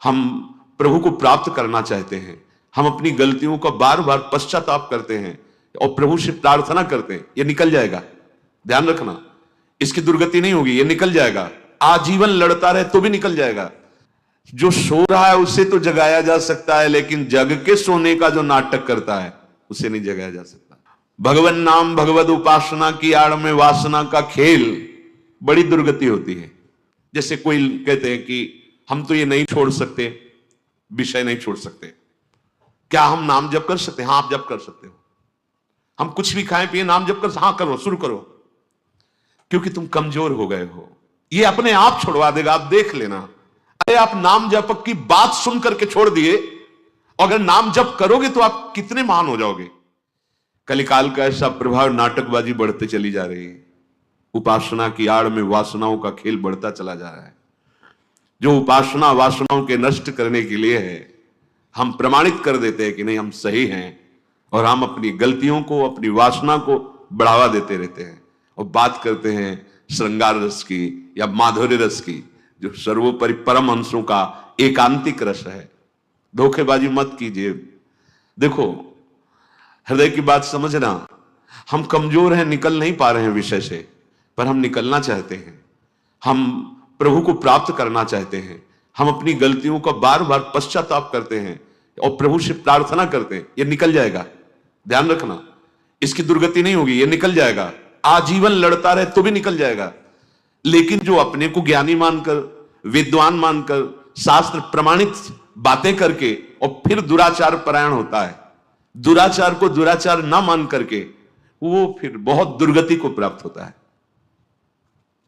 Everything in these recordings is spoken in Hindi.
हम प्रभु को प्राप्त करना चाहते हैं, हम अपनी गलतियों का बार बार पश्चाताप करते हैं और प्रभु से प्रार्थना करते हैं, ये निकल जाएगा। ध्यान रखना, इसकी दुर्गति नहीं होगी, ये निकल जाएगा। आजीवन लड़ता रहे तो भी निकल जाएगा। जो सो रहा है उसे तो जगाया जा सकता है, लेकिन जग के सोने का जो नाटक करता है उसे नहीं जगाया जा सकता। भगवान नाम भगवत उपासना की आड़ में वासना का खेल, बड़ी दुर्गति होती है। जैसे कोई कहते हैं कि हम तो ये नहीं छोड़ सकते, विषय नहीं छोड़ सकते, क्या हम नाम जप कर सकते हैं? हाँ, आप जप कर सकते हो। हम कुछ भी खाएं पिए, नाम जप कर, हाँ करो, शुरू करो, क्योंकि तुम कमजोर हो गए हो। ये अपने आप छुड़वा देगा, आप देख लेना। अरे आप नाम जप की बात सुन करके छोड़ दिए, अगर नाम जप करोगे तो आप कितने महान हो जाओगे। कलिकाल का ऐसा प्रभाव, नाटकबाजी बढ़ते चली जा रही है। उपासना की आड़ में वासनाओं का खेल बढ़ता चला जा रहा है। जो उपासना वासनाओं के नष्ट करने के लिए है, हम प्रमाणित कर देते हैं कि नहीं हम सही हैं, और हम अपनी गलतियों को, अपनी वासना को बढ़ावा देते रहते हैं और बात करते हैं श्रृंगार रस की या माधुर्य रस की, जो सर्वोपरि परमहंसों का एकांतिक रस है। धोखेबाजी मत कीजिए। देखो, हृदय की बात समझना, हम कमजोर हैं, निकल नहीं पा रहे हैं विषय से, पर हम निकलना चाहते हैं, हम प्रभु को प्राप्त करना चाहते हैं, हम अपनी गलतियों का बार बार पश्चाताप करते हैं और प्रभु से प्रार्थना करते हैं, ये निकल जाएगा। ध्यान रखना, इसकी दुर्गति नहीं होगी, ये निकल जाएगा। आजीवन लड़ता रहे तो भी निकल जाएगा। लेकिन जो अपने को ज्ञानी मानकर, विद्वान मानकर, शास्त्र प्रमाणित बातें करके और फिर दुराचार परायण होता है, दुराचार को दुराचार ना मान करके, वो फिर बहुत दुर्गति को प्राप्त होता है,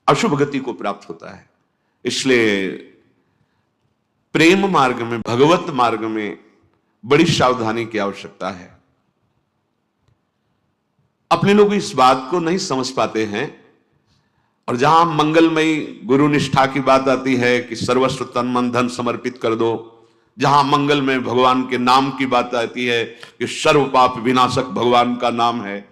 अशुभ गति को प्राप्त होता है। इसलिए प्रेम मार्ग में, भगवत मार्ग में बड़ी सावधानी की आवश्यकता है। अपने लोग इस बात को नहीं समझ पाते हैं, और जहां मंगलमयी गुरु निष्ठा की बात आती है कि सर्वस्व तन मन धन समर्पित कर दो, जहां मंगल में भगवान के नाम की बात आती है कि सर्व पाप विनाशक भगवान का नाम है,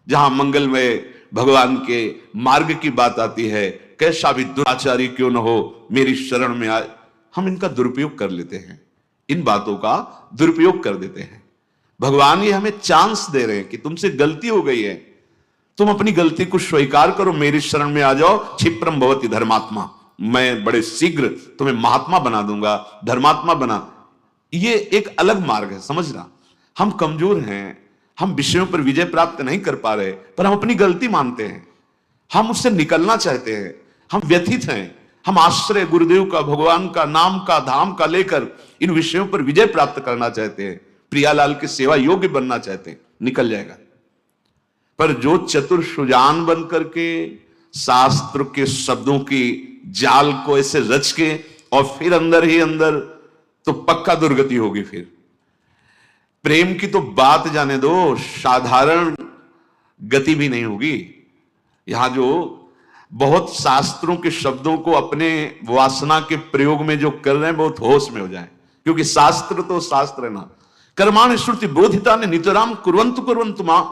जहां मंगल में भगवान के मार्ग की बात आती है, कैसा भी दुराचारी क्यों न हो मेरी शरण में आए, हम इनका दुरुपयोग कर लेते हैं, इन बातों का दुरुपयोग कर देते हैं। भगवान ये हमें चांस दे रहे हैं कि तुमसे गलती हो गई है, तुम अपनी गलती को स्वीकार करो, मेरी शरण में आ जाओ। क्षिप्रम भवति धर्मात्मा, मैं बड़े शीघ्र तुम्हें महात्मा बना दूंगा, धर्मात्मा बना। ये एक अलग मार्ग है, समझना। हम कमजोर हैं, हम विषयों पर विजय प्राप्त नहीं कर पा रहे, पर हम अपनी गलती मानते हैं, हम उससे निकलना चाहते हैं, हम व्यथित हैं, हम आश्रय गुरुदेव का, भगवान का, नाम का, धाम का लेकर इन विषयों पर विजय प्राप्त करना चाहते हैं, प्रियालाल की सेवा योग्य बनना चाहते हैं, निकल जाएगा। पर जो चतुर सुजान बन करके शास्त्र के शब्दों की जाल को ऐसे रच के और फिर अंदर ही अंदर, तो पक्का दुर्गति होगी। फिर प्रेम की तो बात जाने दो, साधारण गति भी नहीं होगी। यहां जो बहुत शास्त्रों के शब्दों को अपने वासना के प्रयोग में जो कर रहे हैं, बहुत होश में हो जाए, क्योंकि शास्त्र तो शास्त्र है ना। कर्माणि श्रुति बोधिता ने नितराम कुर्वन्तु कुर्वन्तु मां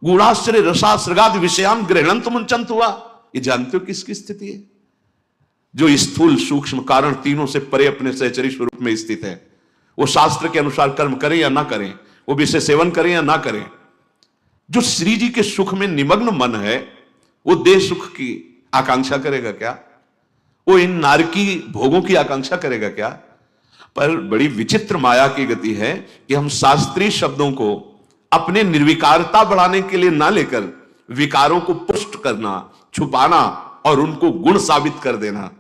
गूढ़ाश्चर्य रसासृगादि विषयान गृह्णन्तु मुञ्चन्तु वा। ये जानते हो किसकी स्थिति है? जो स्थूल सूक्ष्म कारण तीनों से परे अपने सहचरी स्वरूप में स्थित है, वो शास्त्र के अनुसार कर्म करें या ना करें, वो विषय सेवन करें या ना करें। जो श्री जी के सुख में निमग्न मन है, वो देह सुख की आकांक्षा करेगा क्या? वो इन नारकी भोगों की आकांक्षा करेगा क्या? पर बड़ी विचित्र माया की गति है कि हम शास्त्रीय शब्दों को अपने निर्विकारता बढ़ाने के लिए ना लेकर विकारों को पुष्ट करना, छुपाना और उनको गुण साबित कर देना,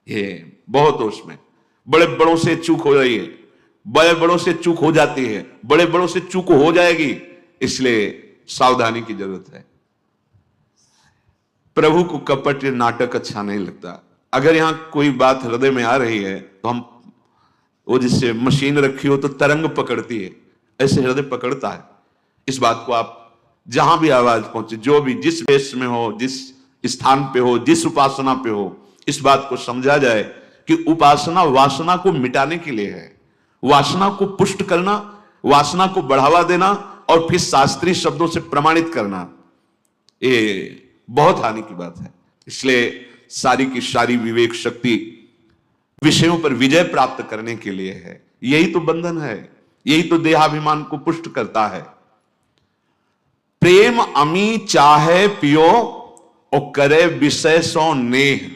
ये बहुत हो उसमें। बड़े बड़ों से चूक हो रही है, बड़े बड़ों से चूक हो जाती है, बड़े बड़ों से चूक हो जाएगी, इसलिए सावधानी की जरूरत है। प्रभु को कपट नाटक अच्छा नहीं लगता। अगर यहां कोई बात हृदय में आ रही है तो हम, वो जिससे मशीन रखी हो तो तरंग पकड़ती है, ऐसे हृदय पकड़ता है। इस बात को आप जहां भी आवाज पहुंचे, जो भी जिस वेश में हो, जिस स्थान पे हो, जिस उपासना पे हो, इस बात को समझा जाए कि उपासना वासना को मिटाने के लिए है, वासना को पुष्ट करना, वासना को बढ़ावा देना और फिर शास्त्रीय शब्दों से प्रमाणित करना, ये बहुत हानि की बात है। इसलिए सारी की सारी विवेक शक्ति विषयों पर विजय प्राप्त करने के लिए है। यही तो बंधन है, यही तो देहाभिमान को पुष्ट करता है। प्रेम अमी चाहे पियो और करे विषय सो नेह।